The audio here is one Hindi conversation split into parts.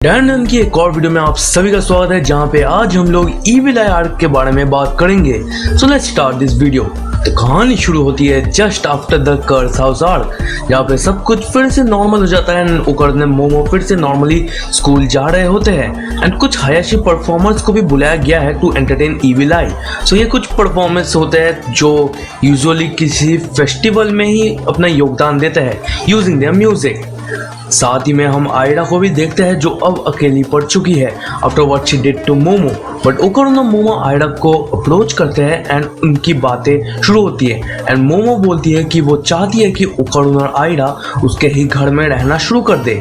डैन की एक और वीडियो में आप सभी का स्वागत है, जहां पे आज हम लोग ईविल आई आर्क के बारे में बात करेंगे। So let's start this video. तो कहानी शुरू होती है just after the curse house arc, जहाँ पे सब कुछ फिर से नॉर्मल हो जाता है एंड ओकरने मोमो फिर से नॉर्मली स्कूल जा रहे होते हैं एंड कुछ हायाशी परफॉर्मर्स को भी बुलाया गया है टू एंटरटेन ईविल आई। सो ये कुछ परफॉर्मेंस होते हैं जो यूजुअली किसी फेस्टिवल में ही अपना योगदान देते हैं यूजिंग देयर म्यूजिक। साथ ही में हम आयडा को भी देखते हैं जो अब अकेली पड़ चुकी है after what she did to Momo. But ओकरुनो मोमो आयडा को अप्रोच करते हैं एंड उनकी बातें शुरू होती है एंड मोमो बोलती है कि वो चाहती है कि ओकरुनो और आयडा उसके ही घर में रहना शुरू कर दे।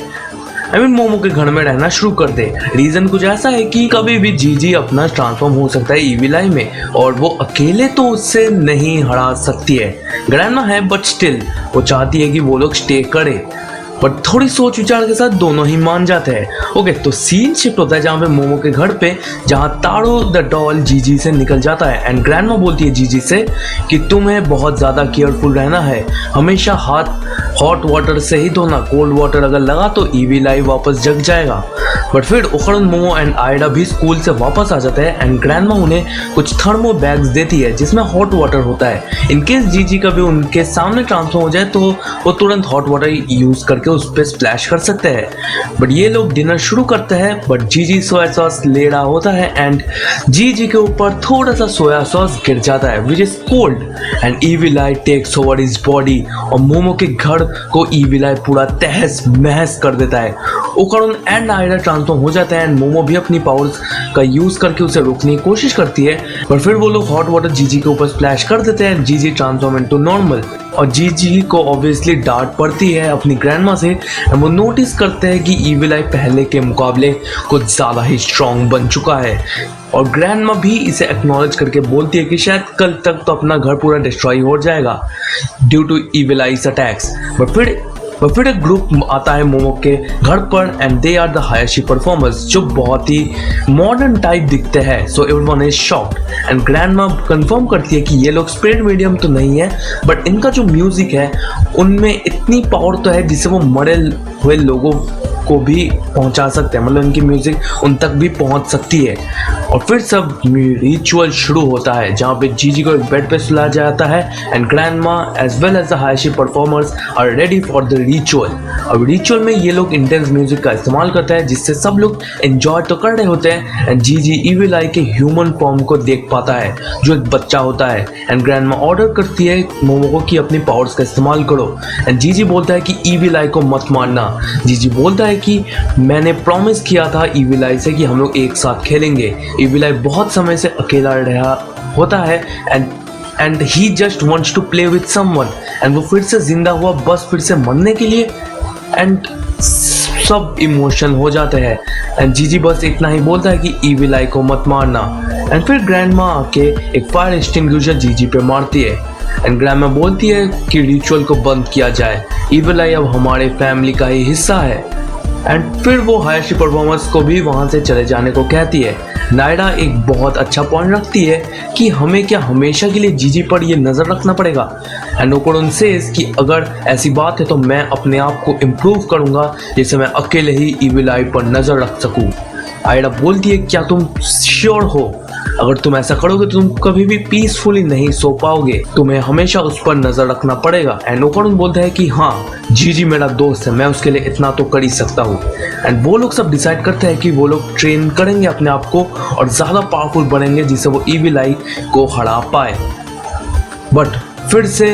मोमो के घर में रहना शुरू कर दे। रीजन कुछ ऐसा है कि कभी भी जीजी अपना ट्रांसफॉर्म हो सकता है ईविल आई में और वो अकेले तो उससे नहीं हरा सकती है। ग्रैंडमा है बट स्टिल वो चाहती है कि वो लोग स्टे करे, बट थोड़ी सोच विचार के साथ दोनों ही मान जाते हैं। ओके, तो सीन शिफ्ट होता है जहाँ पे मोमो के घर पे, जहाँ तारो द डॉल जीजी से निकल जाता है एंड ग्रैंडमा बोलती है जीजी से कि तुम्हें बहुत ज़्यादा केयरफुल रहना है, हमेशा हाथ हॉट वाटर से ही धोना, कोल्ड वाटर अगर लगा तो ईविल आई वापस जग जाएगा। बट फिर ओकरुन मोमो एंड आयडा भी स्कूल से वापस आ जाते हैं एंड ग्रैंडमा उन्हें कुछ थर्मो बैग्स देती है जिसमें हॉट वाटर होता है। इनकेस जीजी कभी उनके सामने ट्रांसफर हो जाए तो वो तुरंत हॉट वाटर यूज करके उस पर स्प्लैश कर सकते हैं। बट ये लोग डिनर शुरू करते हैं बट जीजी सोया सॉस ले रहा होता है एंड जीजी के ऊपर थोड़ा सा सोया सॉस गिर जाता है which is cold and evil eye takes over his body और मोमो के घर को ईविल आई पूरा तहस महस कर देता है। ओकरुन एंड आयडा ट्रांसफॉर्म हो जाता है एंड मोमो भी अपनी पावर्स का यूज करके उसे रोकने की कोशिश करती है, पर फिर वो लोग हॉट वाटर जीजी के ऊपर स्प्लैश कर देते हैं। जीजी ट्रांसफॉर्म इनटू नॉर्मल और जीजी को ऑब्वियसली डांट पड़ती है अपनी ग्रैंडमा से एंड वो नोटिस करते हैं कि ईविल आई पहले के मुकाबले कुछ ज़्यादा ही स्ट्रॉन्ग बन चुका है और ग्रैंडमा भी इसे एक्नॉलेज करके बोलती है कि शायद कल तक तो अपना घर पूरा डिस्ट्रॉय हो जाएगा due to evil eyes attacks. But फिर एक ग्रुप आता है मोमो के घर पर and they are the Hayashi performers जो बहुत ही मॉडर्न टाइप दिखते हैं। So everyone is shocked and grandma confirm करती है कि ये लोग स्प्रिट मीडियम तो नहीं है बट इनका जो म्यूजिक है उनमें इतनी पावर तो है जिससे वो मरे हुए लोगों को भी पहुंचा सकते हैं, मतलब इनकी म्यूजिक उन तक भी पहुंच सकती है। और फिर सब रिचुअल शुरू होता है जहाँ पे जीजी को एक बेड पे सुलाया जाता है and grandma as well as the Hayashi performers are ready for the ritual. अब रिचुअल में ये लोग इंटेंस म्यूजिक का इस्तेमाल करते हैं जिससे सब लोग एंजॉय तो कर रहे होते हैं एंड जीजी ईविल आई के ह्यूमन फॉर्म को देख पाता है जो एक बच्चा होता है एंड ग्रैंडमा ऑर्डर करती है मोमो को कि अपनी पावर्स का इस्तेमाल करो एंड जीजी बोलता है कि ईविल आई को मत मारना। जीजी बोलता है कि मैंने प्रॉमिस किया था ईविल आई से कि हम लोग एक साथ खेलेंगे। ईविल आई बहुत समय से अकेला रहा होता है and he just wants to play with someone and वो फिर से जिंदा हुआ बस फिर से मरने के लिए एंड सब इमोशनल हो जाते हैं एंड जीजी बस इतना ही बोलता है कि ईविल आई को मत मारना एंड फिर ग्रैंडमा आके एक फायर एक्सटिंग्विशर जीजी पे मारती है एंड ग्रैंडमा बोलती है कि रिचुअल को बंद किया जाए, ईविल आई अब हमारे फैमिली का ही हिस्सा है एंड फिर वो हायाशी परफॉर्मर्स को भी वहाँ से चले जाने को कहती है। नायडा एक बहुत अच्छा पॉइंट रखती है कि हमें क्या हमेशा के लिए जीजी पर ये नज़र रखना पड़ेगा एंड ओकरुन सेज कि अगर ऐसी बात है तो मैं अपने आप को इम्प्रूव करूँगा जिससे मैं अकेले ही ईविल आई पर नज़र रख सकूँ। आयडा बोलती है क्या तुम श्योर हो? अगर तुम ऐसा करोगे तो तुम कभी भी पीसफुली नहीं सो पाओगे, तुम्हें हमेशा उस पर नजर रखना पड़ेगा। एंड ओकरुन बोलता है कि हाँ जीजी मेरा दोस्त है, मैं उसके लिए इतना तो कर ही सकता हूँ। एंड वो लोग सब डिसाइड करते हैं कि वो लोग ट्रेन करेंगे अपने आप को और ज़्यादा पावरफुल बनेंगे जिससे वो ईविल आई को हरा पाए। बट फिर से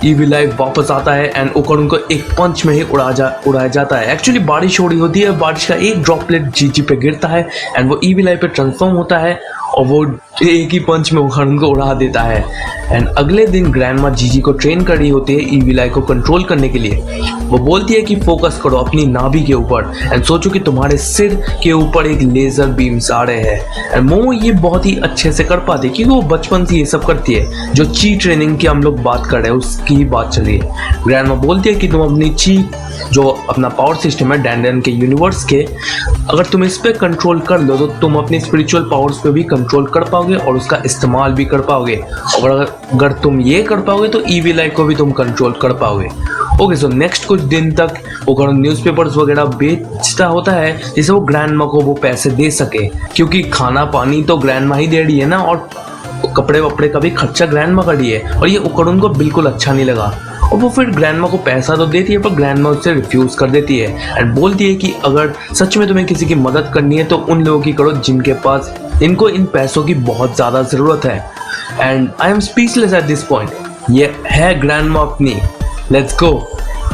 ईविल आई वापस आता है एंड ओकरुन को एक पंच में ही उड़ाया जाता है। एक्चुअली बारिश हो रही होती है, बारिश का एक ड्रॉपलेट जीजी पे गिरता है एंड वो ईविल आई पे ट्रांसफॉर्म होता है और वो एक ही पंच में ओकरुन को उड़ा देता है। एंड अगले दिन ग्रैंडमा जीजी को ट्रेन कर रही होती है ईविल आई को कंट्रोल करने के लिए। वो बोलती है कि फोकस करो अपनी नाभि के ऊपर एंड सोचो कि तुम्हारे सिर के ऊपर एक लेजर बीम्स आ रहे हैं एंड मोमो ये बहुत ही अच्छे से कर पाती है क्योंकि वो बचपन से ये सब करती है। जो ची ट्रेनिंग की हम लोग बात कर रहे हैं उसकी ही बात चल रही है। ग्रैंडमा बोलती है कि तुम अपनी ची जो अपना पावर सिस्टम है डैंडन के यूनिवर्स के, अगर तुम इस पे कंट्रोल कर लो तो तुम अपनी स्पिरिचुअल पावर्स पे भी कंट्रोल कर पाओगे और उसका इस्तेमाल भी कर पाओगे और अगर तुम ये कर पाओगे तो ईविल आई को भी तुम कंट्रोल कर पाओगे। ओके सो नेक्स्ट कुछ दिन तक ओकारुन न्यूज़पेपर्स वगैरह बेचता होता है जिससे वो ग्रैंडमा को वो पैसे दे सके, क्योंकि खाना पानी तो ग्रैंडमा ही दे रही है ना, और कपड़े वपड़े का भी खर्चा ग्रैंडमा का रही है। और ये ओकारुन को बिल्कुल अच्छा नहीं लगा और वो फिर ग्रैंडमा को पैसा तो देती है पर ग्रैंडमा उससे रिफ्यूज़ कर देती है एंड बोलती है कि अगर सच में तुम्हें किसी की मदद करनी है तो उन लोगों की करो जिनके पास इनको इन पैसों की बहुत ज़्यादा ज़रूरत है। And I am speechless at this point. ये है ग्रैंडमा अपनी, लेट्स गो।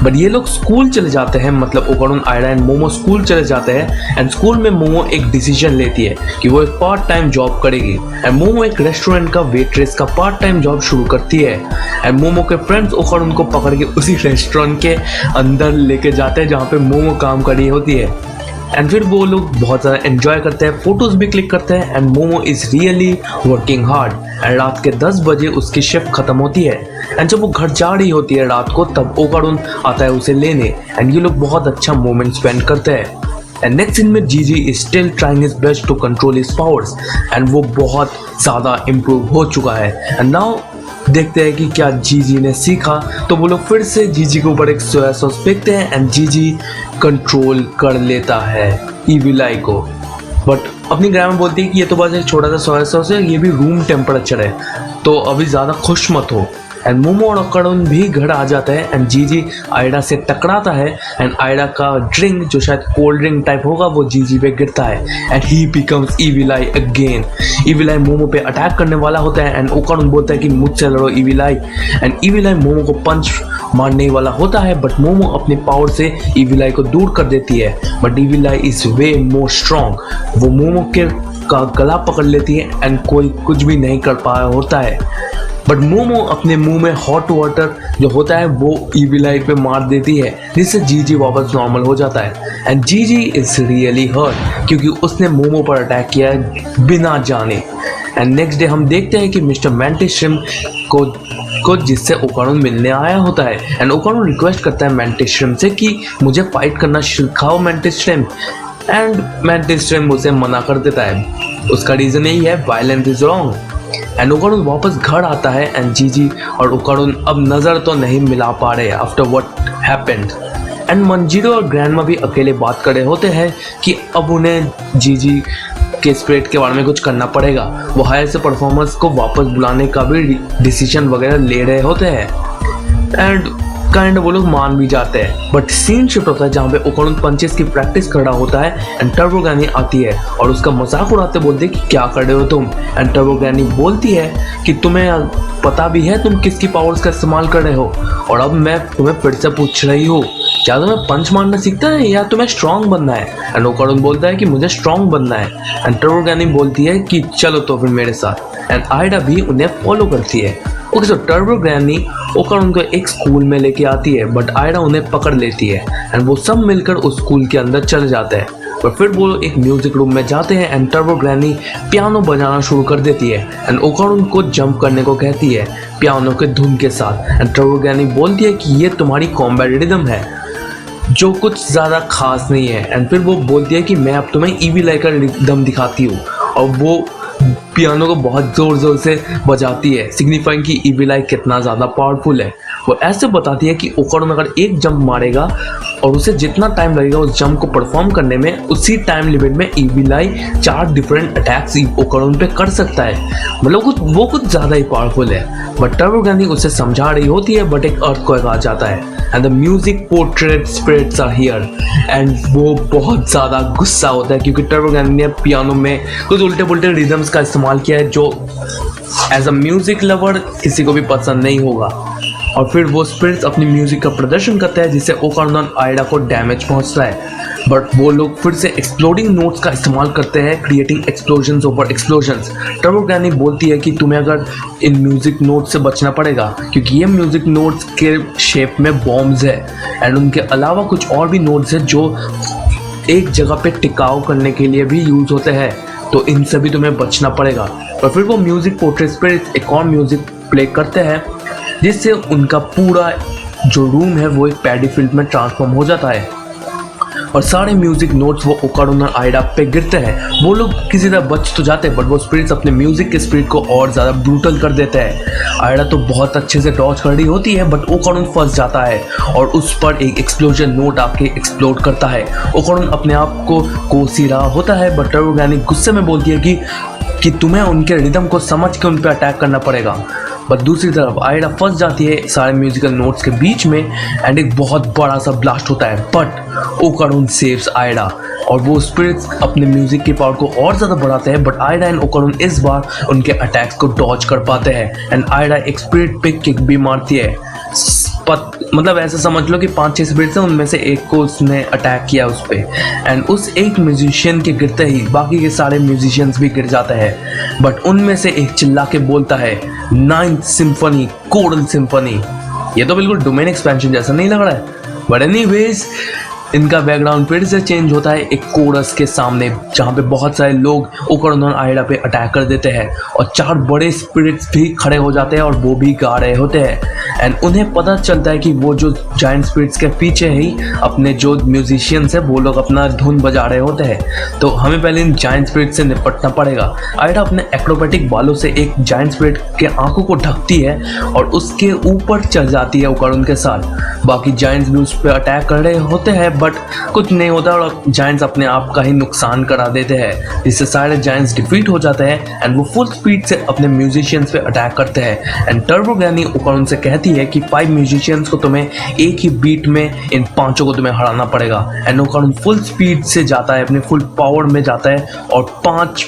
बट ये लोग स्कूल चले जाते हैं, मतलब ओकारुन, आयडा एंड मोमो स्कूल चले जाते हैं एंड स्कूल में मोमो एक डिसीजन लेती है कि वो एक पार्ट टाइम जॉब करेगी एंड मोमो एक रेस्टोरेंट का वेट्रेस का पार्ट टाइम जॉब शुरू करती है एंड मोमो के फ्रेंड्स ओकारुन को पकड़ के उसी रेस्टोरेंट के अंदर लेके जाते हैं जहाँ पे मोमो काम कर रही होती है एंड फिर वो लोग बहुत ज़्यादा एंजॉय करते हैं, फोटोज भी क्लिक करते हैं and momo is really working hard and रात के 10 बजे उसकी शिफ्ट खत्म होती है एंड जब वो घर जा रही होती है रात को तब ओकारुन आता है उसे लेने एंड ये लोग बहुत अच्छा मोमेंट स्पेंड करते हैं। एंड नेक्स्ट सीन में Jiji is still trying his best to control his powers and वो बहुत ज़्यादा इम्प्रूव हो चुका है एंड नाउ देखते हैं कि क्या जीजी ने सीखा। तो वो लोग फिर से जीजी के ऊपर एक सोया सॉस फेंकते हैं एंड जीजी कंट्रोल कर लेता है इविल आई को। बट अपनी ग्रैंडमा बोलती है कि ये तो बस एक छोटा सा सोया सॉस है, ये भी रूम टेम्परेचर है, तो अभी ज़्यादा खुश मत हो। एंड मोमो और ओकारुन भी घर आ जाता है एंड जीजी आयडा से टकराता है एंड आयडा का ड्रिंक जो शायद कोल्ड ड्रिंक टाइप होगा वो जीजी पे गिरता है and he becomes evil eye again. Evil eye Momo पे अटैक करने वाला होता है एंड ओकारुन बोलता है कि मुझसे लड़ो evil I and evil eye momo को पंच मारने वाला होता है बट मोमो अपने पावर से इविल आई को दूर कर देती है but evil I is way more strong. वो मोमो के का गला पकड़ लेती है एंड कोई कुछ भी नहीं कर पाया होता है बट मोमो अपने मुंह में हॉट वाटर जो होता है वो इविल आई पे मार देती है जिससे जीजी वापस नॉर्मल हो जाता है एंड जीजी इज रियली हर्ट क्योंकि उसने मोमो पर अटैक किया है बिना जाने। एंड नेक्स्ट डे हम देखते हैं कि मिस्टर मैंटिस श्रिम्प को जिससे ओकारुन मिलने आया होता है एंड ओकारुन रिक्वेस्ट करता है मैंटिस श्रिम्प से कि मुझे फाइट करना सिखाओ mantis shrimp and mantis shrimp उसे मना कर देता है। उसका रीज़न यही है वायलेंस इज रॉन्ग एंड ओकारुन वापस घर आता है एंड जीजी और ओकारुन अब नज़र तो नहीं मिला पा रहे आफ्टर व्हाट हैपेंड एंड मंजीरो और ग्रैंडमा भी अकेले बात कर रहे होते हैं कि अब उन्हें जीजी के स्पिरिट के बारे में कुछ करना पड़ेगा। वो हायर से परफॉर्मर्स को वापस बुलाने का भी डिसीजन वगैरह ले रहे होते हैं एंड काइंड वो लोग मान भी जाते हैं बट सीन शिफ्ट होता है जहाँ पे ओकारुन पंचेस की प्रैक्टिस कर रहा होता है एंड टर्बो ग्रैनी आती है और उसका मजाक उड़ाते बोलते कि क्या कर रहे हो तुम एंड टर्बो ग्रैनी बोलती है कि तुम्हें पता भी है तुम किसकी पावर्स का इस्तेमाल कर रहे हो और अब मैं तुम्हें फिर से पूछ रही हूँ क्या तुम्हें पंच मारना सीखता है या तुम्हें स्ट्रांग बनना है एंड ओकारुन बोलता है कि मुझे स्ट्रांग बनना है एंड टर्बो ग्रैनी बोलती है कि चलो तो फिर मेरे साथ एंड आयडा भी उन्हें फॉलो करती है। ओके सो टर्बो ग्रैनी ओकारुन को एक स्कूल में लेके आती है बट आयडा उन्हें पकड़ लेती है एंड वो सब मिलकर उस स्कूल के अंदर चले जाते हैं पर फिर वो एक म्यूजिक रूम में जाते हैं एंड टर्बो ग्रैनी पियानो बजाना शुरू कर देती है एंड ओकारुन को जंप करने को कहती है पियानो के धुन के साथ एंड टर्बो ग्रैनी बोलती है कि ये तुम्हारी कॉम्बैट रिदम है जो कुछ ज़्यादा खास नहीं है एंड फिर वो बोलती है कि मैं अब तुम्हें इविल आई का रिदम दिखाती हूँ और वो पियानो को बहुत ज़ोर ज़ोर से बजाती है सिग्निफाइंग कि इविल आई कितना ज़्यादा पावरफुल है। वो ऐसे बताती है कि ओकारुन अगर एक जंप मारेगा और उसे जितना टाइम लगेगा उस जंप को परफॉर्म करने में उसी टाइम लिमिट में इविल आई 4 डिफरेंट अटैक्स ओकारुन पे कर सकता है, मतलब वो कुछ ज़्यादा ही पावरफुल है। बट टर्बो ग्रैनी उसे समझा रही होती है बट एक अर्थक्वेक आ जाता है and the music portrait spirits are here and वो बहुत ज़्यादा गुस्सा होता है क्योंकि टर्बो ग्रैनी ने पियानो में कुछ उल्टे पुल्टे रिदम्स का इस्तेमाल किया है जो एज अ म्यूजिक लवर किसी को भी पसंद नहीं होगा और फिर वो स्पिरिट्स अपनी म्यूजिक का प्रदर्शन करता है जिससे ओकारुन और आयडा को डैमेज पहुंचता है बट वो लोग फिर से एक्सप्लोडिंग नोट्स का इस्तेमाल करते हैं creating explosions over explosions. Turbo granny बोलती है कि तुम्हें अगर इन म्यूजिक नोट्स से बचना पड़ेगा क्योंकि ये म्यूजिक नोट्स के शेप में बॉम्ब्स है एंड उनके अलावा कुछ और भी नोट्स है जो एक जगह पे टिकाव करने के लिए भी यूज होते हैं, तो इनसे भी तुम्हें बचना पड़ेगा। और फिर वो म्यूजिक पोर्ट्रेट स्पिरिट्स एक और म्यूजिक प्ले करते हैं जिससे उनका पूरा जो रूम है वो एक पैडी फील्ड में ट्रांसफॉर्म हो जाता है। और सारे म्यूजिक नोट्स वो ओकारुन और आयडा पे गिरते हैं। वो लोग किसी तरह बच तो जाते हैं बट वो स्पिरिट्स अपने म्यूजिक के स्पीड को और ज़्यादा ब्रूटल कर देते हैं। आयडा तो बहुत अच्छे से डॉज कर रही होती है बट ओकारुन फंस जाता है और उस पर एक एक्सप्लोजन नोट आके एक्सप्लोड करता है। ओकारुन अपने आप को कोसी रहा होता है बट टर्बोगैनी गुस्से में बोलती है कि तुम्हें उनके रिदम को समझ के उन पर अटैक करना पड़ेगा। बट दूसरी तरफ आयडा फंस जाती है सारे म्यूजिकल नोट्स के बीच में एंड एक बहुत बड़ा सा ब्लास्ट होता है बट ओकारुन सेव्स आयडा और वो स्पिरिट्स अपने म्यूजिक की पावर को और ज़्यादा बढ़ाते हैं। बट आयडा एंड ओकारुन इस बार उनके अटैक्स को डॉज कर पाते हैं एंड आयडा एक स्पिरिट पे किक भी मारती है। मतलब ऐसा समझ लो कि 5-6 स्पिरिट्स हैं, उनमें से एक को उसने अटैक किया उस पर एंड उस एक म्यूजिशियन के गिरते ही बाकी के सारे म्यूजिशियंस भी गिर जाते हैं। बट उनमें से एक चिल्ला के बोलता है 9th सिम्फनी, कोरल सिम्फनी। ये तो बिल्कुल डोमेन एक्सपेंशन जैसा नहीं लग रहा है बट एनीवेज इनका बैकग्राउंड फिर से चेंज होता है एक कोरस के सामने जहाँ पे बहुत सारे लोग ओकारुन और आयडा पे अटैक कर देते हैं और 4 बड़े स्पिरिट्स भी खड़े हो जाते हैं और वो भी गा रहे होते हैं एंड उन्हें पता चलता है कि वो जो जायंट स्पिरिट्स के पीछे ही अपने जो म्यूजिशियंस हैं वो लोग अपना धुन बजा रहे होते हैं। तो हमें पहले इन जायंट स्पिरिट से निपटना पड़ेगा। आयडा अपने एक्रोबैटिक बालों से एक जायंट स्पिरिट के आंखों को ढकती है और उसके ऊपर चढ़ जाती है ओकारुन के साथ। बाकी जायंट्स भी उस पर अटैक कर रहे होते हैं बट कुछ नहीं होता और जायंट्स अपने आप का ही नुकसान करा देते हैं जिससे सारे जायंट्स डिफीट हो जाते हैं एंड वो फुल स्पीड से अपने म्यूजिशियंस पे अटैक करते हैं एंड टर्बोगैनी ओकारुन से कहती है कि 5 म्यूजिशियंस को तुम्हें एक ही बीट में इन 5 को तुम्हें हराना पड़ेगा एंड ओकारुन फुल स्पीड से जाता है, अपने फुल पावर में जाता है और 5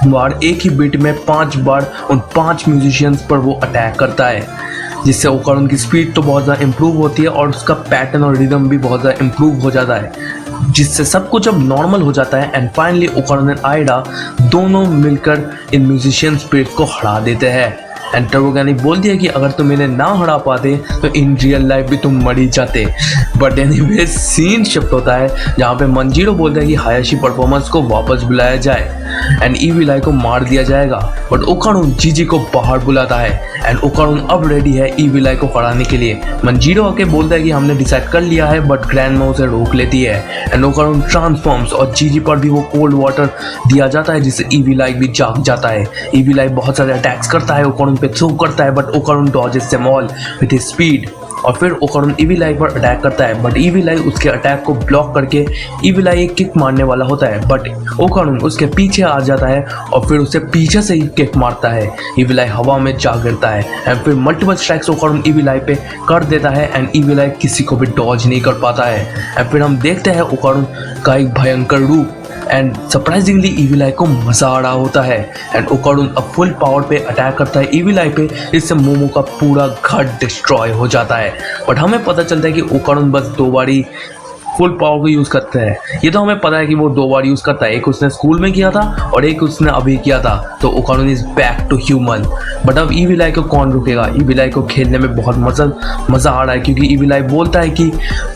बार एक ही बीट में 5 बार उन 5 म्यूजिशियंस पर वो अटैक करता है जिससे ओकारुन की स्पीड तो बहुत ज़्यादा इम्प्रूव होती है और उसका पैटर्न और रिदम भी बहुत ज़्यादा इम्प्रूव हो जाता है जिससे सब कुछ अब नॉर्मल हो जाता है एंड फाइनली ओकारुन एंड आयडा दोनों मिलकर इन म्यूजिशियन स्पिरिट को हरा देते हैं एंड टर्बोगैनी बोलती है कि अगर तुम इन्हें ना हरा पाते तो इन रियल लाइफ भी तुम मर ही जाते। बट एनीवे सीन शिफ्ट होता है जहाँ पे मंजीरो बोलता है कि हायाशी परफॉर्मेंस को वापस बुलाया जाए एंड ईवी लाई को मार दिया जाएगा बट ओकारुन जीजी को बाहर बुलाता है एंड ओकारुन अब रेडी है ईवी लाई को हराने के लिए। मंजीरो आके बोलता है कि हमने डिसाइड कर लिया है बट ग्रैंडमा उसे रोक लेती है एंड ओकारुन ट्रांसफॉर्म्स और जीजी पर भी वो कोल्ड वाटर दिया जाता है जिससे ईवी लाई भी जाग जाता है। ईवी लाई बहुत सारे अटैक्स करता है, ओकारुन पे थ्रो करता है but Okarun dodges them all with his speed और फिर ओकारुन ईवी लाई पर अटैक करता है बट ईवी लाई उसके अटैक को ब्लॉक करके ईवी लाई एक किक मारने वाला होता है बट ओकारुन उसके पीछे आ जाता है और फिर उसे पीछे से ही किक मारता है। ईवी लाई हवा में जा गिरता है एंड फिर मल्टीपल स्ट्राइक्स ओकारुन ईवी लाई पे कर देता है एंड ईवी लाई किसी को भी डॉज नहीं कर पाता है एंड फिर हम देखते हैं ओकारुन का एक भयंकर रूप एंड सरप्राइजिंगली ईवी लाई को मजा आ रहा होता है एंड ओकारुन अब फुल पावर पे अटैक करता है ईवी लाई पे जिससे मोमो का पूरा घर डिस्ट्रॉय हो जाता है। बट हमें पता चलता है कि ओकारुन बस 2 बारी फुल पावर को यूज़ करते हैं। ये तो हमें पता है कि वो 2 बार यूज़ करता है, एक उसने स्कूल में किया था और एक उसने अभी किया था। तो Okarun is back to human. But अब ईवी लाई को कौन रुकेगा? ईवी लाई को खेलने में बहुत मज़ा आ रहा है क्योंकि ईवी लाई बोलता है कि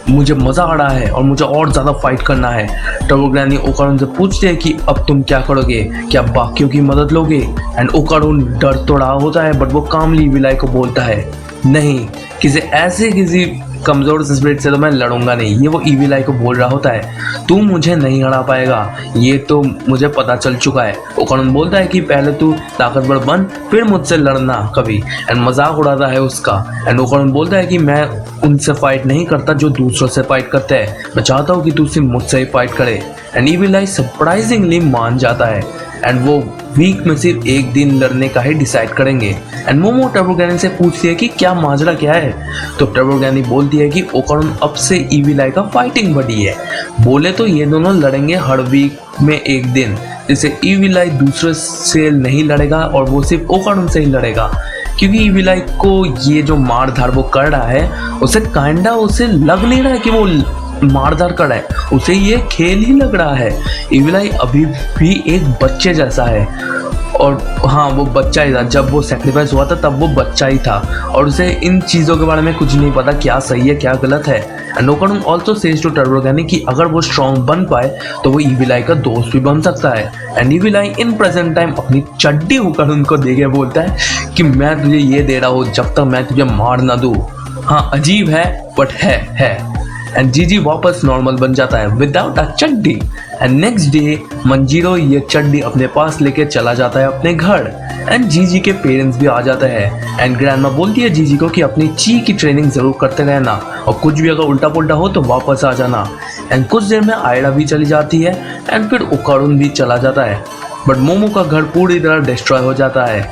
मुझे मज़ा आ रहा है और मुझे और ज़्यादा फाइट करना है। टर्बोगैनी ओकारुन से पूछते हैं कि अब तुम क्या करोगे, क्या बाकियों की मदद लोगे? एंड ओकारुन डर तो रहा होता है बट वो कामली ईवी लाई को बोलता है नहीं, किसी कमज़ोर स्पिरिट से तो मैं लड़ूंगा नहीं। ये वो ईवी लाई को बोल रहा होता है तू मुझे नहीं हरा पाएगा, ये तो मुझे पता चल चुका है। ओकारुन बोलता है कि पहले तू ताकतवर बन फिर मुझसे लड़ना कभी, एंड मजाक उड़ाता है उसका। एंड ओकारुन बोलता है कि मैं उनसे फाइट नहीं करता जो दूसरों से फाइट करते हैं, मैं चाहता हूँ कि तू सिर्फ मुझसे ही फाइट करे। एंड ईवी लाई सरप्राइजिंगली मान जाता है एंड वो वीक में सिर्फ एक दिन लड़ने का ही डिसाइड करेंगे। एंड मोमो टर्बोगैनी से पूछती है कि क्या माजरा क्या है? तो टर्बोगैनी बोलती है कि ओकारुन अब से ईवी लाई का फाइटिंग बडी है, बोले तो ये दोनों लड़ेंगे हर वीक में एक दिन, जिससे ईवी लाई दूसरे से नहीं लड़ेगा और वो सिर्फ ओकारुन से ही लड़ेगा क्योंकि ईवी लाई को ये जो मार धार वो कर रहा है उसे लग नहीं रहा है कि वो मारधार कर रहा है, उसे ये खेल ही लग रहा है। ईवी लाई अभी भी एक बच्चे जैसा है और हाँ वो बच्चा ही था, जब वो सेक्रीफाइस हुआ था तब वो बच्चा ही था और उसे इन चीज़ों के बारे में कुछ नहीं पता क्या सही है क्या गलत है। एंड ओकारुन ऑल्सो सेज टू टर्बोगैनी कि अगर वो स्ट्रॉन्ग बन पाए तो वो ईवी लाई का दोस्त भी बन सकता है। And EV lie in present time अपनी चड्डी ओकारुन को दे के बोलता है कि मैं तुझे ये दे रहा हूँ जब तक मैं तुझे मार ना दूँ। हाँ अजीब है बट है। एंड जीजी वापस नॉर्मल बन जाता है विदाउट अ चड्डी। एंड नेक्स्ट डे मंजीरो ये चड्डी अपने पास लेके चला जाता है अपने घर। एंड जीजी के पेरेंट्स भी आ जाते हैं एंड ग्रैंडमा बोलती है जीजी को कि अपनी ची की ट्रेनिंग जरूर करते रहना और कुछ भी अगर उल्टा पुल्टा हो तो वापस आ जाना। एंड कुछ देर में आयरा भी चली जाती है एंड फिर ओकारुन भी चला जाता है, बट मोमो का घर पूरी तरह डिस्ट्रॉय हो जाता है।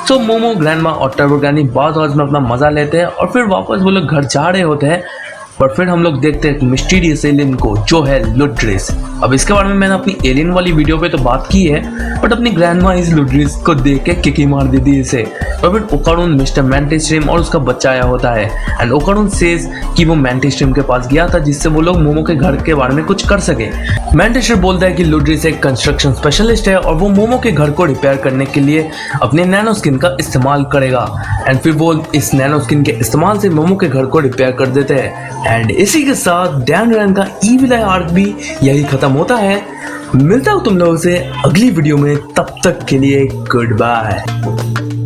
सो मोमो, ग्रैंडमा और टर्बो ग्रैनी बाद में अपना मजा लेते हैं और फिर वापस वो लोग घर जा रहे होते हैं। पर फिर हम लोग देखते हैं एक मिस्टीरियस एलियन को जो है लुड्रिस। अब इसके बारे में मैंने अपनी एलियन वाली वीडियो पे तो बात की है, बट अपनी ग्रैंडमा इस लुड्रिस को देख के किकी मार देती है इसे। और फिर ओकारुन मिस्टर मैंटिस्ट्रीम और उसका बच्चा आया होता है एंड ओकारुन सेज कि वो मैंटिस्ट्रीम के पास गया था जिससे वो लोग मोमो के घर के बारे में कुछ कर सके। मैंटिस्ट्रीम बोलता है कि लुड्रिस एक कंस्ट्रक्शन स्पेशलिस्ट है और वो मोमो के घर को रिपेयर करने के लिए अपने नैनो स्किन का इस्तेमाल करेगा। एंड फिर वो इस नैनो स्किन के इस्तेमाल से मोमो के घर को रिपेयर कर देते हैं। एंड इसी के साथ डैनरैन का ईविल आई आर्क भी यही खत्म होता है। मिलता हूँ तुम लोगों से अगली वीडियो में, तब तक के लिए गुड बाय।